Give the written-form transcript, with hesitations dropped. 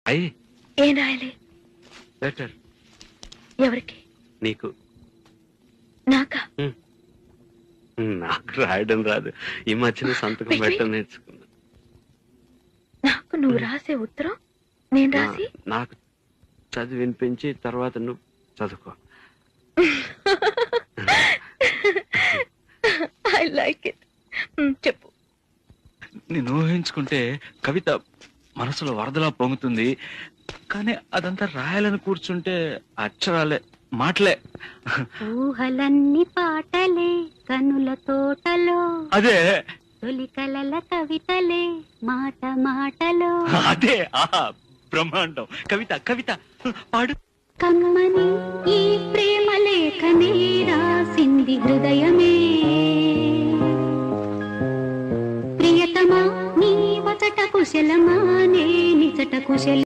అయ్యి ఏం రాయాలి? లెటర్. ఎవరికి? నీకు. నాకా? నాకు రాయడం రాదు. ఈ మధ్యన సంతకం పెట్టడం నేర్చుకున్నా. నాకు నువ్వు రాసే ఉత్తరం నేను రాసి నాకు చదివి వినిపించి తర్వాత నువ్వు చదువుకో. I like it. చెప్పు. నేను ఊహించుకుంటే కవిత మనసులో వరదలా పొంగుతుంది, కానీ అదంతా రాయాలని కూర్చుంటే అక్షరాలే, మాటలే. ఊహలన్నీ పాటలే కనుల తోటలో, అదే తొలి కలల కవితలే మాట మాటలో. అదే బ్రహ్మాండం. కవిత కవిత పాడు. కమ్మని ఈ ప్రేమ లేఖనే రాసింది హృదయమే, ప్రియతమా నీ వచట కుశలమా నే నిజట కుశల